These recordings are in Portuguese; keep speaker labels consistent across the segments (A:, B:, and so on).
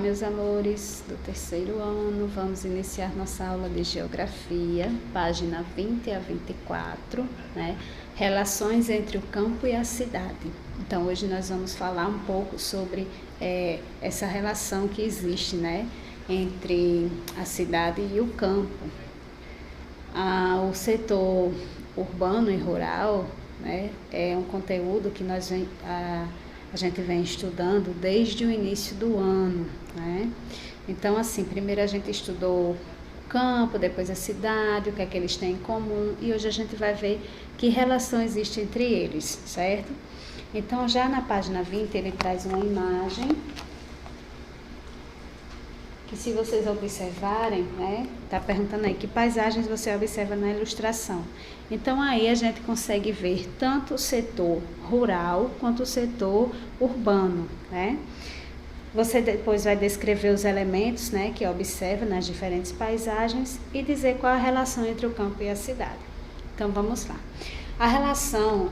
A: meus amores do terceiro ano, vamos iniciar nossa aula de Geografia, página 20 a 24, né? Relações entre o campo e a cidade. Então, hoje nós vamos falar um pouco sobre essa relação que existe, né? Entre a cidade e o campo. O setor urbano e rural, né? É um conteúdo que a gente vem estudando desde o início do ano, né? Então, assim, primeiro a gente estudou o campo, depois a cidade, o que é que eles têm em comum, e hoje a gente vai ver que relação existe entre eles, certo? Então, já na página 20, ele traz uma imagem, que se vocês observarem, né, tá perguntando aí que paisagens você observa na ilustração. Então aí a gente consegue ver tanto o setor rural quanto o setor urbano, né? Você depois vai descrever os elementos, né, que observa nas diferentes paisagens e dizer qual a relação entre o campo e a cidade. Então vamos lá. A relação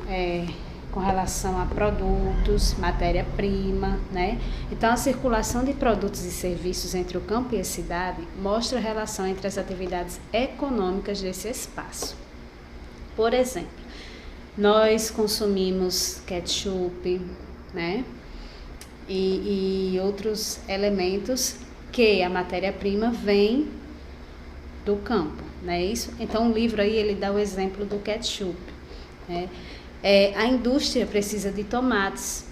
A: com relação a produtos, matéria-prima, né? Então, a circulação de produtos e serviços entre o campo e a cidade mostra a relação entre as atividades econômicas desse espaço. Por exemplo, nós consumimos ketchup, né? E outros elementos que a matéria-prima vem do campo, não é isso? Então, o livro aí, ele dá o exemplo do ketchup, né? A indústria precisa de tomates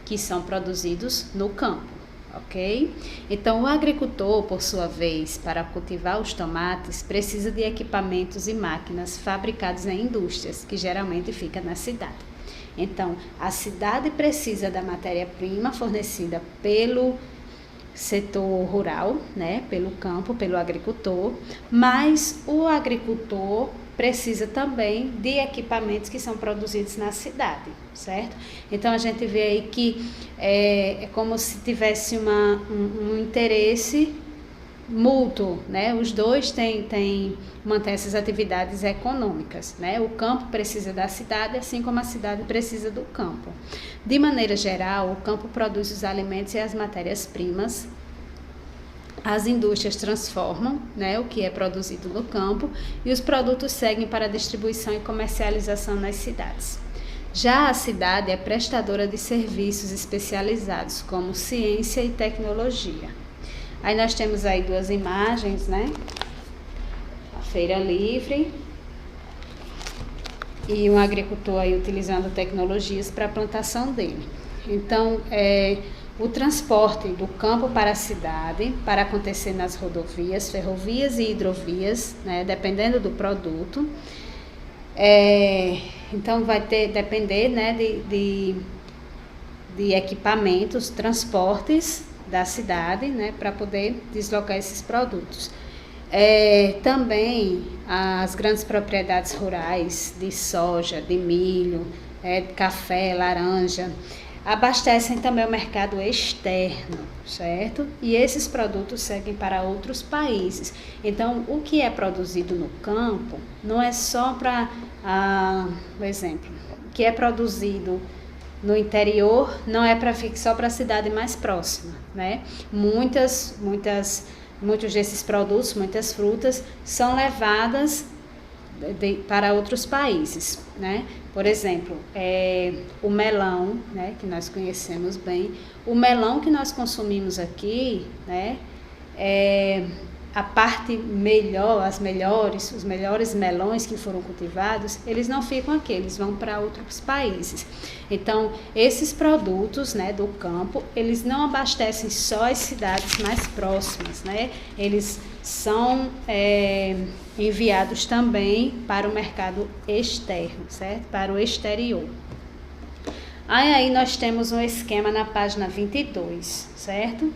A: que são produzidos no campo, ok? Então, o agricultor, por sua vez, para cultivar os tomates, precisa de equipamentos e máquinas fabricados em indústrias, que geralmente fica na cidade. Então, a cidade precisa da matéria-prima fornecida pelo setor rural, né, pelo campo, pelo agricultor, mas o agricultor precisa também de equipamentos que são produzidos na cidade, certo? Então, a gente vê aí que é como se tivesse um interesse mútuo, né? Os dois mantêm essas atividades econômicas, né? O campo precisa da cidade, assim como a cidade precisa do campo. De maneira geral, o campo produz os alimentos e as matérias-primas. As indústrias transformam, né, o que é produzido no campo e os produtos seguem para distribuição e comercialização nas cidades. Já a cidade é prestadora de serviços especializados, como ciência e tecnologia. Aí nós temos aí duas imagens, né? A feira livre e um agricultor aí utilizando tecnologias para a plantação dele. Então, o transporte do campo para a cidade, para acontecer nas rodovias, ferrovias e hidrovias, né, dependendo do produto. Então, vai depender, né, de equipamentos, transportes da cidade, né, para poder deslocar esses produtos. Também as grandes propriedades rurais de soja, de milho, de café, laranja, abastecem também o mercado externo, certo? E esses produtos seguem para outros países. Então, o que é produzido no campo não é só para, por exemplo, o que é produzido no interior não é só para a cidade mais próxima, né? Muitos desses produtos, muitas frutas, são levadas para outros países, né? Por exemplo, o melão, né, que nós conhecemos bem, o melão que nós consumimos aqui, né, a parte melhor, os melhores melões que foram cultivados, eles não ficam aqui, eles vão para outros países. Então, esses produtos, né, do campo, eles não abastecem só as cidades mais próximas, né? Eles são enviados também para o mercado externo, certo? Para o exterior. Aí nós temos um esquema na página 22, certo?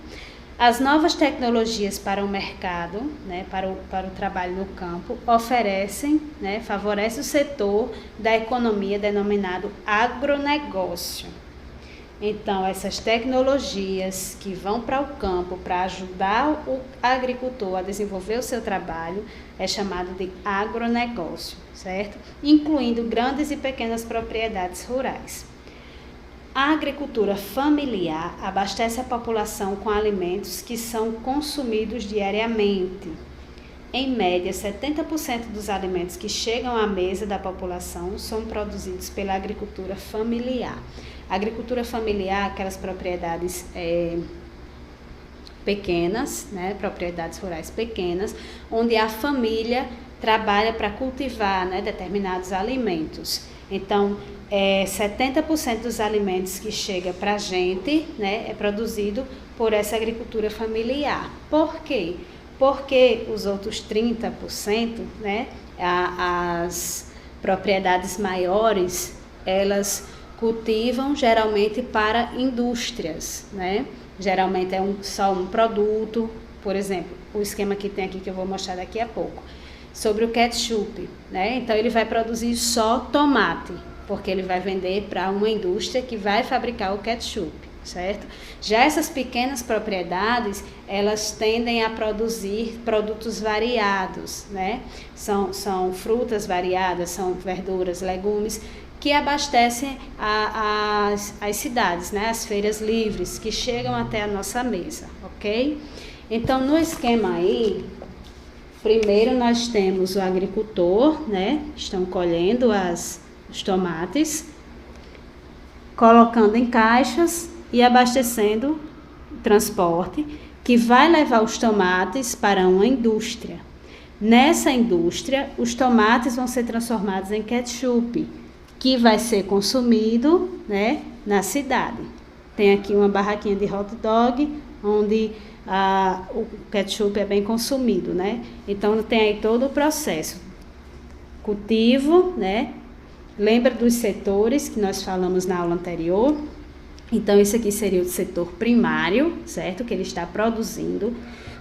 A: As novas tecnologias para o mercado, né, para o trabalho no campo, favorecem o setor da economia denominado agronegócio. Então, essas tecnologias que vão para o campo para ajudar o agricultor a desenvolver o seu trabalho é chamado de agronegócio, certo? Incluindo grandes e pequenas propriedades rurais. A agricultura familiar abastece a população com alimentos que são consumidos diariamente. Em média, 70% dos alimentos que chegam à mesa da população são produzidos pela agricultura familiar. A agricultura familiar, aquelas propriedades pequenas, né, propriedades rurais pequenas, onde a família trabalha para cultivar, né, determinados alimentos. Então, 70% dos alimentos que chega para a gente, né, é produzido por essa agricultura familiar. Por quê? Porque os outros 30%, né, as propriedades maiores, elas cultivam geralmente para indústrias, né? Geralmente é só um produto, por exemplo, o esquema que tem aqui que eu vou mostrar daqui a pouco, sobre o ketchup, né? Então ele vai produzir só tomate, porque ele vai vender para uma indústria que vai fabricar o ketchup, certo? Já essas pequenas propriedades, elas tendem a produzir produtos variados, né? São frutas variadas, são verduras, legumes, que abastecem as cidades, né? As feiras livres, que chegam até a nossa mesa, ok? Então, no esquema aí, primeiro nós temos o agricultor, né? Estão colhendo os tomates, colocando em caixas e abastecendo o transporte, que vai levar os tomates para uma indústria. Nessa indústria, os tomates vão ser transformados em ketchup, que vai ser consumido, né, na cidade. Tem aqui uma barraquinha de hot dog, onde o ketchup é bem consumido, né? Então, tem aí todo o processo. Cultivo, né? Lembra dos setores que nós falamos na aula anterior? Então, esse aqui seria o setor primário, certo? Que ele está produzindo.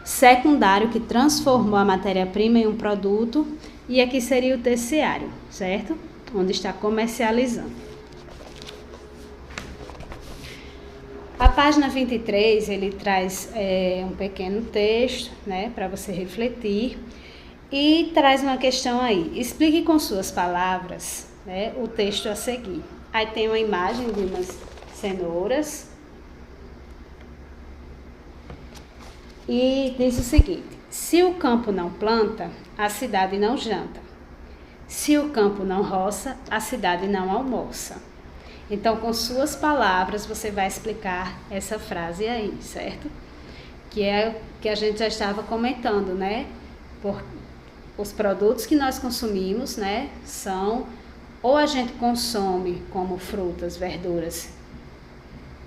A: Secundário, que transformou a matéria-prima em um produto. E aqui seria o terciário, certo? Onde está comercializando. A página 23, ele traz um pequeno texto, né, para você refletir, e traz uma questão aí. Explique com suas palavras, né, o texto a seguir. Aí tem uma imagem de umas cenouras e diz o seguinte: se o campo não planta, a cidade não janta. Se o campo não roça, a cidade não almoça. Então, com suas palavras, você vai explicar essa frase aí, certo? Que é o que a gente já estava comentando, né? Os produtos que nós consumimos, né, são, ou a gente consome como frutas, verduras,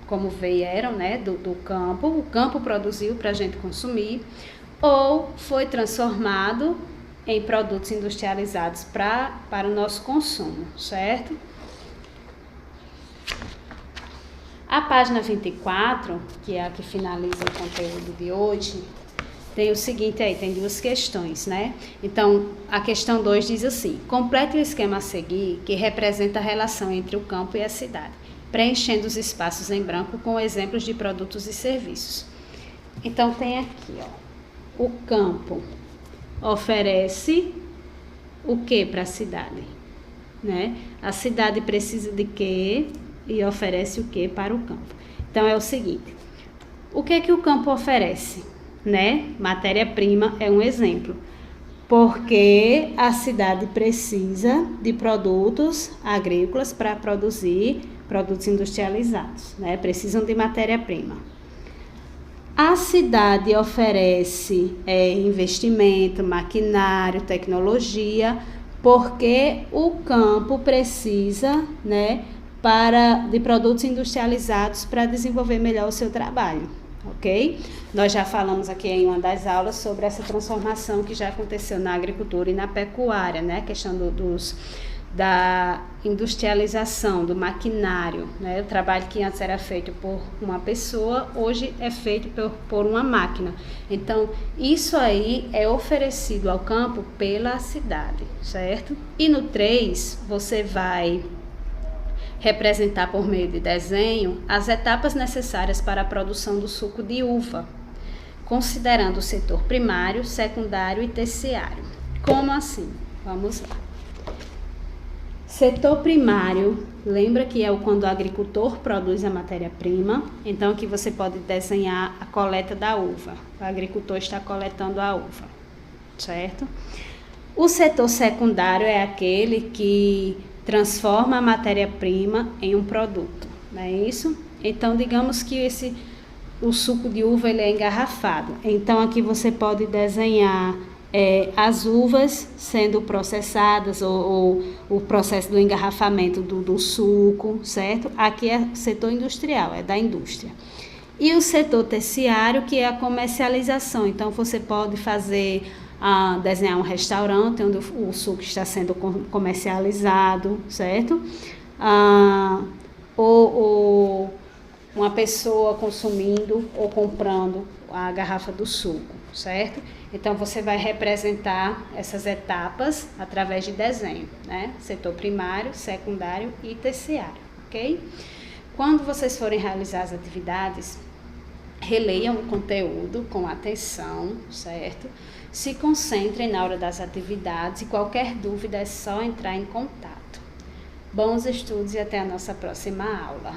A: como vieram, né, do campo, o campo produziu para a gente consumir, ou foi transformado em produtos industrializados para o nosso consumo, certo? A página 24, que é a que finaliza o conteúdo de hoje, tem o seguinte aí, tem duas questões, né? Então, a questão 2 diz assim: complete o esquema a seguir, que representa a relação entre o campo e a cidade, preenchendo os espaços em branco com exemplos de produtos e serviços. Então, tem aqui, ó, o campo oferece o que para a cidade, né? A cidade precisa de quê e oferece o que para o campo. Então é o seguinte: o que o campo oferece, né? Matéria-prima é um exemplo, porque a cidade precisa de produtos agrícolas para produzir produtos industrializados, né? Precisam de matéria-prima. A cidade oferece investimento, maquinário, tecnologia, porque o campo precisa, né, de produtos industrializados para desenvolver melhor o seu trabalho, ok? Nós já falamos aqui em uma das aulas sobre essa transformação que já aconteceu na agricultura e na pecuária, né? A questão da industrialização, do maquinário, né? O trabalho que antes era feito por uma pessoa, hoje é feito por uma máquina. Então, isso aí é oferecido ao campo pela cidade, certo? E no 3, você vai representar por meio de desenho as etapas necessárias para a produção do suco de uva, considerando o setor primário, secundário e terciário. Como assim? Vamos lá. Setor primário, lembra que é quando o agricultor produz a matéria-prima, então aqui você pode desenhar a coleta da uva. O agricultor está coletando a uva, certo? O setor secundário é aquele que transforma a matéria-prima em um produto, não é isso? Então, digamos que o suco de uva ele é engarrafado. Então, aqui você pode desenhar as uvas sendo processadas ou o processo do engarrafamento do suco, certo? Aqui é setor industrial, é da indústria. E o setor terciário, que é a comercialização. Então, você pode desenhar um restaurante onde o suco está sendo comercializado, certo? Ou uma pessoa consumindo ou comprando a garrafa do suco, certo? Então, você vai representar essas etapas através de desenho, né? Setor primário, secundário e terciário, ok? Quando vocês forem realizar as atividades, releiam o conteúdo com atenção, certo? Se concentrem na hora das atividades e qualquer dúvida é só entrar em contato. Bons estudos e até a nossa próxima aula.